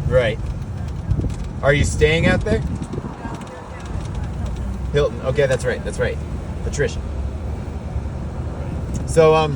Right. Are you staying out there? Hilton. Okay, that's right. That's right. Patricia. So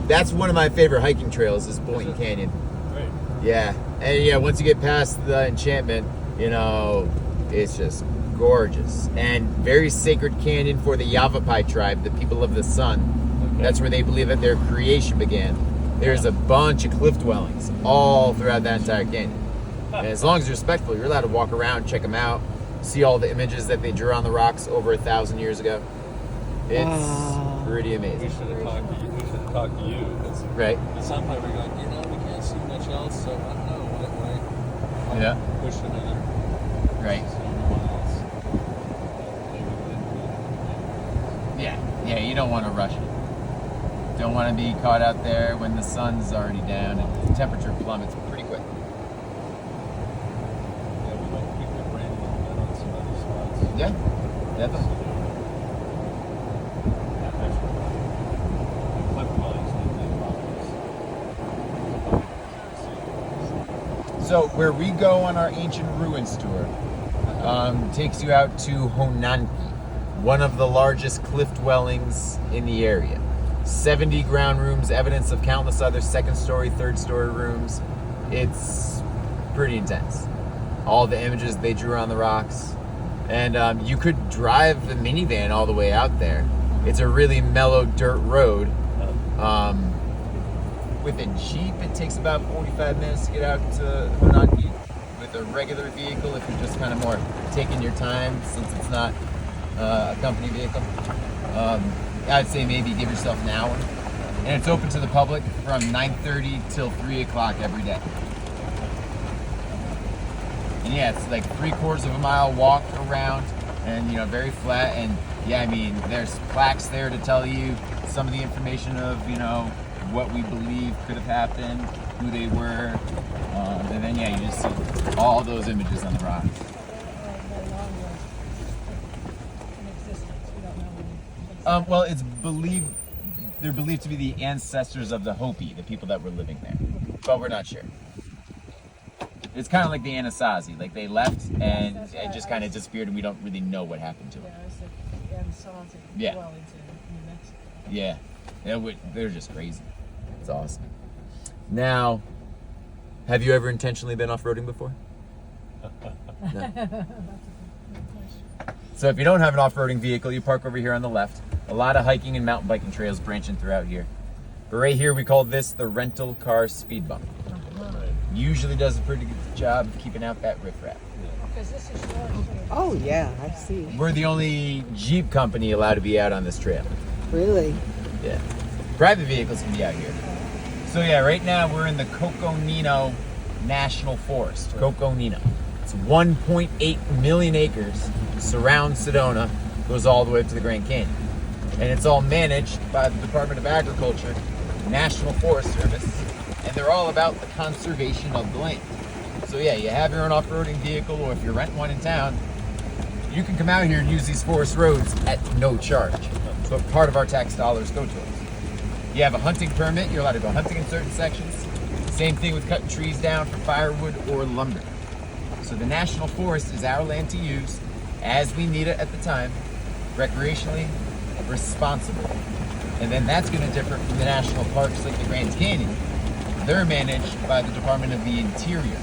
that's one of my favorite hiking trails is Boynton Canyon. Right. Yeah. And yeah, once you get past the enchantment, you know, it's just gorgeous. And very sacred canyon for the Yavapai tribe, the people of the sun. Okay. That's where they believe that their creation began. There's a bunch of cliff dwellings all throughout that entire canyon. And as long as you're respectful, you're allowed to walk around, check them out, see all the images that they drew on the rocks over 1,000 years ago. It's pretty We amazing. should have talked to you. We should have talked to you. Right. At some point we're going, we can't see much else, so I don't know. Why Yeah. push another Right. miles? Yeah, you don't want to rush it. Don't want to be caught out there when the sun's already down and the temperature plummets pretty quick. Yeah, we might pick your brain a little bit on some other spots. Yeah, definitely. So where we go on our ancient ruins tour takes you out to Honanki, one of the largest cliff dwellings in the area. 70 ground rooms, evidence of countless other second story, third story rooms. It's pretty intense. All the images they drew on the rocks. And you could drive the minivan all the way out there. It's a really mellow dirt road. With a Jeep, it takes about 45 minutes to get out to Honanki. With a regular vehicle, if you're just kind of more taking your time, since it's not a company vehicle, I'd say maybe give yourself an hour. And it's open to the public from 9:30 till 3 o'clock every day. And yeah, it's like 3/4 of a mile walk around and, you know, very flat. And yeah, I mean, there's plaques there to tell you some of the information of, you know, what we believe could have happened, who they were. And then, yeah, you just see all those images on the rocks. Well, it's believed, they're believed to be the ancestors of the Hopi, the people that were living there. But we're not sure. It's kind of like the Anasazi. Like they left and it just kind of disappeared and we don't really know what happened to them. Yeah. Yeah. They're just crazy. It's awesome. Now, have you ever intentionally been off-roading before? No. So if you don't have an off-roading vehicle, you park over here on the left. A lot of hiking and mountain biking trails branching throughout here. But right here, we call this the rental car speed bump. Usually does a pretty good job of keeping out that riffraff. Oh yeah, I see. We're the only Jeep company allowed to be out on this trail. Really? Yeah. Private vehicles can be out here. So yeah, right now we're in the Coconino National Forest. Coconino. It's 1.8 million acres, surrounds Sedona, goes all the way up to the Grand Canyon. And it's all managed by the Department of Agriculture, National Forest Service, and they're all about the conservation of the land. So yeah, you have your own off-roading vehicle, or if you're renting one in town, you can come out here and use these forest roads at no charge. So part of our tax dollars go towards. You have a hunting permit, you're allowed to go hunting in certain sections. Same thing with cutting trees down for firewood or lumber. So the National Forest is our land to use as we need it at the time, recreationally, responsibly. And then that's going to differ from the national parks like the Grand Canyon. They're managed by the Department of the Interior,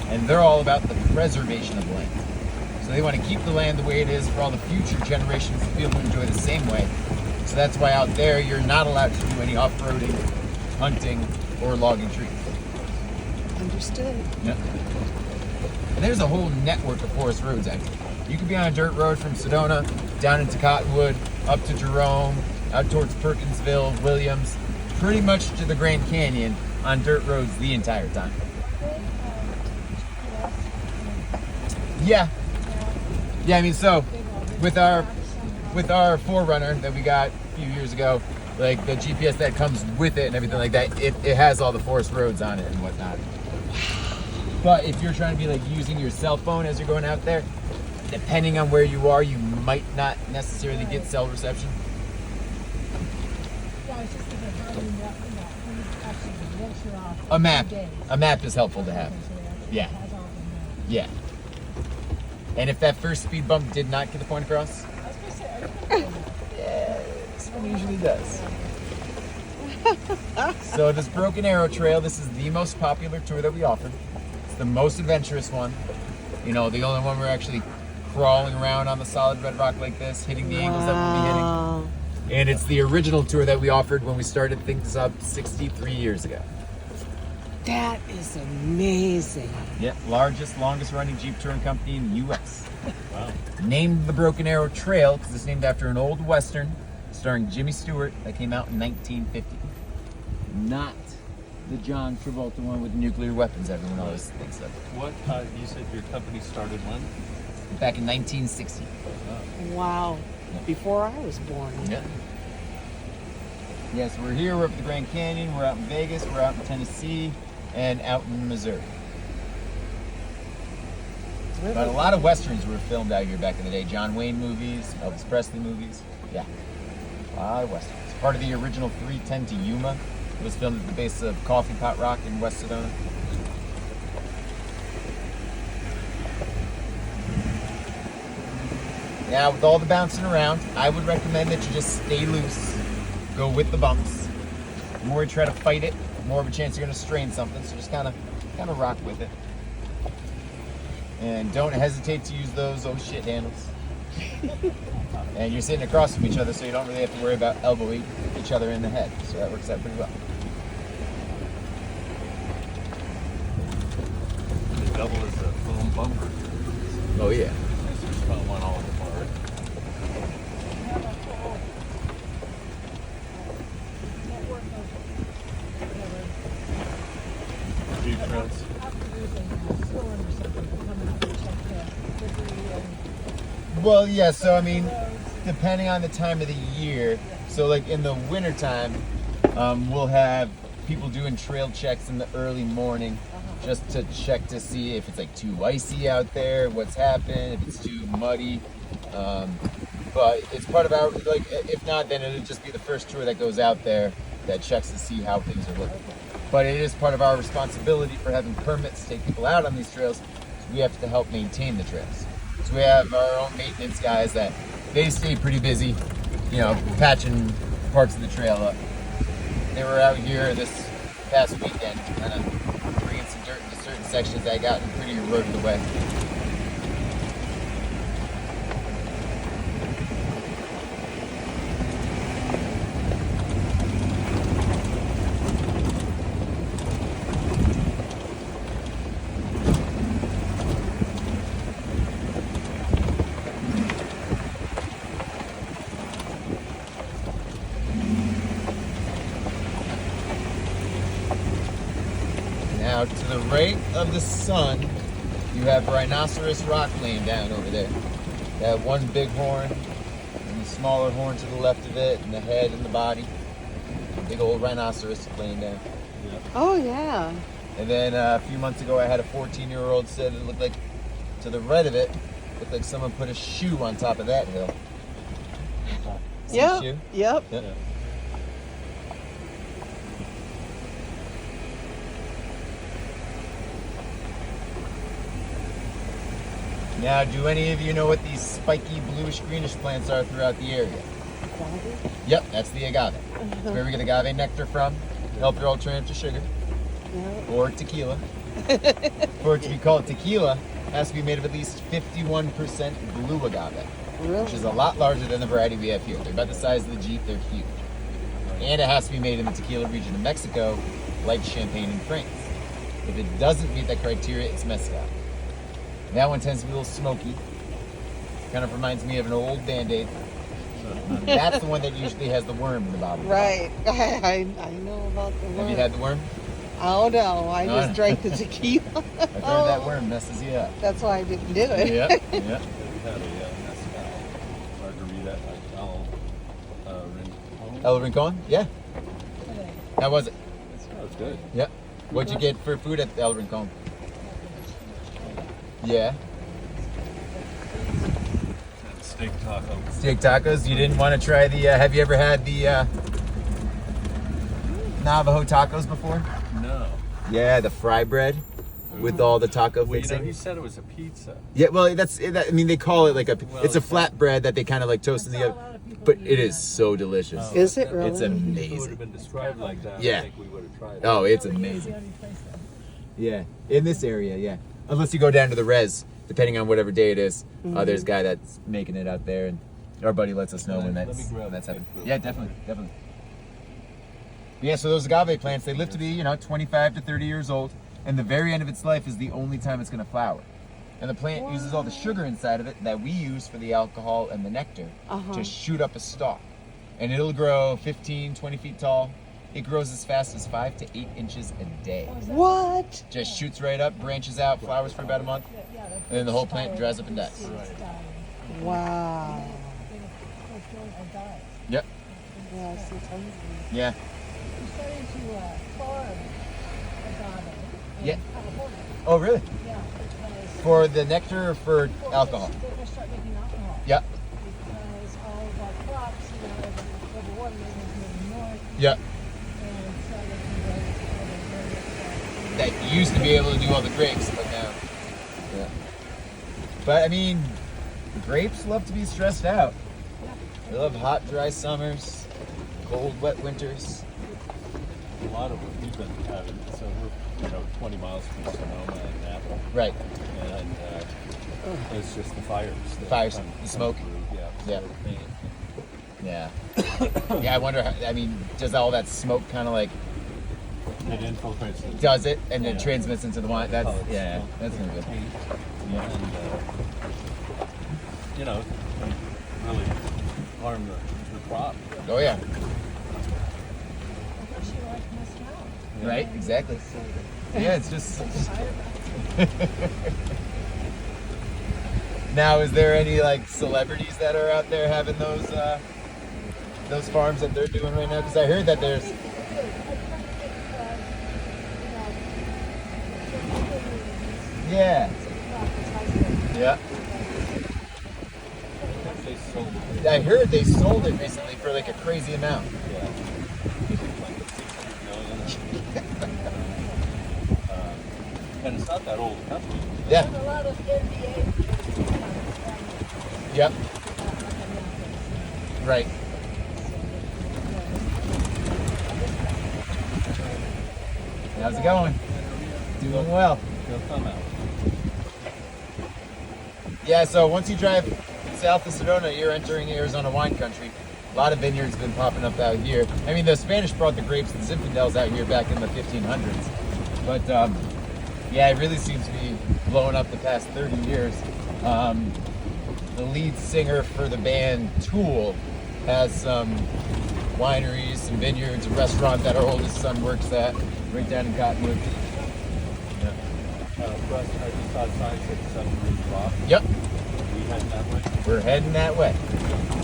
and they're all about the preservation of land. So they want to keep the land the way it is for all the future generations to be able to enjoy the same way. So that's why out there you're not allowed to do any off-roading, hunting, or logging trees. Understood. Yep. And there's a whole network of forest roads out here. You could be on a dirt road from Sedona down into Cottonwood, up to Jerome, out towards Perkinsville, Williams, pretty much to the Grand Canyon on dirt roads the entire time. Yeah. Yeah, I mean, so with our 4Runner that we got a few years ago, like the GPS that comes with it and everything like that, it has all the forest roads on it and whatnot. But if you're trying to be like using your cell phone as you're going out there, depending on where you are, you might not necessarily get cell reception. A map is helpful to have. Yeah. Yeah. And if that first speed bump did not get the point across, yeah, this one usually does. So this Broken Arrow Trail, this is the most popular tour that we offer. It's the most adventurous one. You know, the only one we're actually crawling around on the solid red rock like this, hitting the angles that we'll be hitting. And it's the original tour that we offered when we started things up 63 years ago. That is amazing. Yeah, largest, longest running Jeep touring company in the U.S. Wow. Named the Broken Arrow Trail because it's named after an old Western starring Jimmy Stewart that came out in 1950. Not the John Travolta one with nuclear weapons everyone always thinks of. What, you said your company started when? Back in 1960. Wow. Yeah. Before I was born. Yeah. Yes, we're here, we're up at the Grand Canyon, we're out in Vegas, we're out in Tennessee, and out in Missouri. But a lot of Westerns were filmed out here back in the day. John Wayne movies, Elvis Presley movies. Yeah, a lot of Westerns. Part of the original 310 to Yuma. It was filmed at the base of Coffee Pot Rock in West Sedona. Now, with all the bouncing around, I would recommend that you just stay loose. Go with the bumps. The more you try to fight it, the more of a chance you're going to strain something. So just kind of rock with it. And don't hesitate to use those oh shit handles. And you're sitting across from each other, so you don't really have to worry about elbowing each other in the head. So that works out pretty well. The double is a foam bumper. Oh yeah. So just kind of went all apart. Jeep treads. Well, yeah, so I mean, depending on the time of the year, so like in the wintertime, we'll have people doing trail checks in the early morning just to check to see if it's like too icy out there, what's happened, if it's too muddy. But it's part of our, like, if not, then it'll just be the first tour that goes out there that checks to see how things are looking. But it is part of our responsibility for having permits to take people out on these trails. So we have to help maintain the trails. So we have our own maintenance guys that they stay pretty busy, you know, patching parts of the trail up. They were out here this past weekend, kind of bringing some dirt into certain sections that got pretty eroded away. Now, to the right of the sun, you have Rhinoceros Rock laying down over there. They have one big horn, and the smaller horn to the left of it, and the head and the body. A big old rhinoceros laying down. Yeah. Oh, yeah. And then a few months ago, I had a 14-year-old said it looked like, to the right of it, looked like someone put a shoe on top of that hill. See the Yep. shoe? Yep. Yep. Yeah. Now, do any of you know what these spiky bluish-greenish plants are throughout the area? Yep, that's the agave. It's where we get agave nectar from. Help your alternative to sugar Yep. or tequila. For it to be called tequila, it has to be made of at least 51% blue agave, Really? which is a lot larger than the variety we have here. They're about the size of the Jeep. They're huge. And it has to be made in the tequila region of Mexico, like Champagne in France. If it doesn't meet that criteria, it's mezcal. That one tends to be a little smoky. Kind of reminds me of an old Band-Aid. That's the one that usually has the worm in the bottom. Right. I know about the worm. Have you had the worm? Oh, no. I No, just no. drank the tequila. I've heard that worm messes you up. That's why I didn't do it. Yeah, yeah. We had a mezcal margarita at El Rincon? Yeah. How was it? That's good. Yeah. What'd you get for food at El Rincon? Yeah. Steak taco. Steak tacos. You didn't want to try the, have you ever had the Navajo tacos before? No. Yeah, the fry bread. with all the taco Well, fixing. he said it was a pizza. Yeah, well, I mean, they call it like Well, it's a flatbread that they kind of like toast in the oven, but it is so delicious. Is it If really? It's If it would amazing. have been described like that, Yeah. I think we would have tried it. Oh, it's amazing. Yeah, in this area, yeah. Unless you go down to the res, depending on whatever day it is. There's a guy that's making it out there, and our buddy lets us know when Let me that's grab happening. that real Yeah, quick. definitely. Yeah, so those agave plants, they live to be 25 to 30 years old, and the very end of its life is the only time it's going to flower. And the plant uses all the sugar inside of it that we use for the alcohol and the nectar to shoot up a stalk. And it'll grow 15, 20 feet tall. It grows as fast as 5 to 8 inches a day. What? Just shoots right up, branches out, flowers for about a month, and then the whole plant dries up and dies. Wow. Yep. Yeah, so tons of Yeah. Yeah. Oh, really? For the nectar or for alcohol? Yep. Yep. That used to be able to do all the grapes, but now. Yeah. But I mean, grapes love to be stressed out. They love hot, dry summers, cold, wet winters. A lot of what we've been having, so we're 20 miles from Sedona and Napa, Right. and it's just the fires. The fires, come the smoke. through, Yeah. so pain. Yeah. Yeah, I wonder how, I mean, does all that smoke kind of like, It infiltrates the does it and then Yeah. transmits into the wine? That's, pellets, yeah, smoke, that's no good. paint, Yeah. and can really harm the crop. Oh, yeah. Right, exactly. Yeah, it's just. Now, is there any like celebrities that are out there having those farms that they're doing right now? Because I heard that there's. Yeah. Yeah. They sold it. I heard they sold it recently for like a crazy amount. Yeah. Like $600 million. And it's not that old a company. Yeah. Yep. Right. How's it going? Doing well. They'll come out. Yeah, so once you drive south of Sedona, you're entering Arizona wine country. A lot of vineyards have been popping up out here. I mean, the Spanish brought the grapes and Zinfandels out here back in the 1500s. But yeah, it really seems to be blowing up the past 30 years. The lead singer for the band Tool has some wineries, some vineyards, a restaurant that our oldest son works at right down in Cottonwood. Yeah. For us, I just saw signs at Submarine Rock. Yep, We head that way. we're heading that way.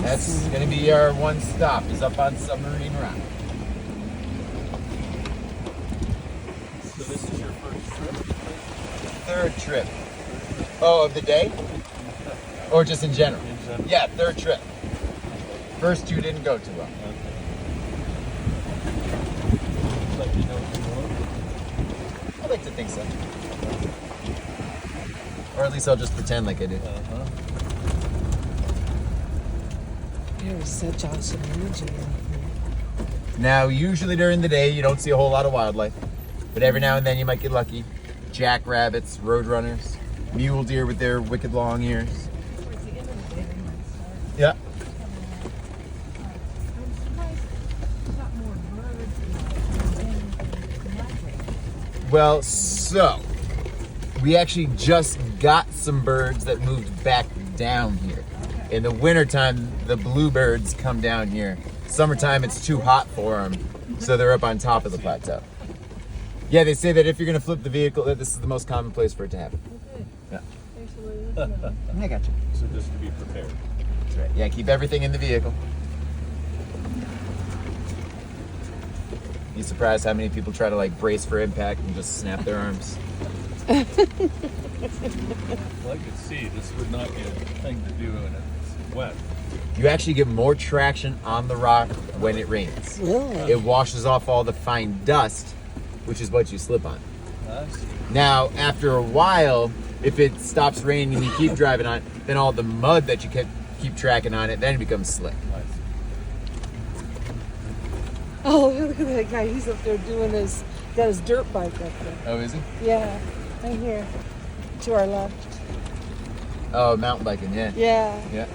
That's going to be our one stop, is up on Submarine Rock. So this is your first trip? Third trip. Oh, of the day? Or just in general? In general. Yeah, third trip. First two didn't go too well. Okay. Like you know what you I like to think so. Or at least I'll just pretend like I did. want? Uh-huh. There is such awesome energy out here. Now, usually during the day, you don't see a whole lot of wildlife. But every now and then you might get lucky. Jackrabbits, roadrunners, mule deer with their wicked long ears. Yeah. Well, so we actually just got some birds that moved back down here. In the wintertime, the bluebirds come down here. Summertime, it's too hot for them, so they're up on top of the plateau. Yeah, they say that if you're gonna flip the vehicle, that this is the most common place for it to happen. Yeah. I got you. So just to be prepared. That's right. Yeah, keep everything in the vehicle. Be surprised how many people try to like brace for impact and just snap their arms. Well, I could see this would not be a thing to do when it's wet. You actually get more traction on the rock when it rains. Really? It washes off all the fine dust, which is what you slip on. I see. Now, after a while, if it stops raining and you keep driving on it, then all the mud that you keep tracking on it, then it becomes slick. Nice. Oh, look at that guy. He's up there doing his, got his dirt bike up there. Oh, is he? Yeah, right here. To our left. Oh, mountain biking, yeah. Yeah. Yeah.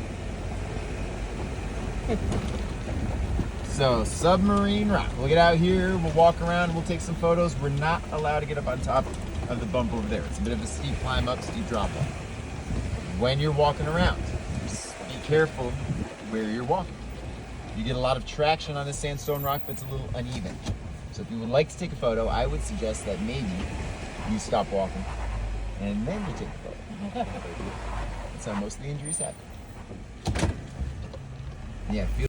So, Submarine Rock. We'll get out here, we'll walk around, we'll take some photos. We're not allowed to get up on top of the bump over there. It's a bit of a steep climb up, steep drop off. When you're walking around, just be careful where you're walking. You get a lot of traction on the sandstone rock, but it's a little uneven. So if you would like to take a photo, I would suggest that maybe you stop walking and then you take a photo. That's how most of the injuries happen. Yeah, feel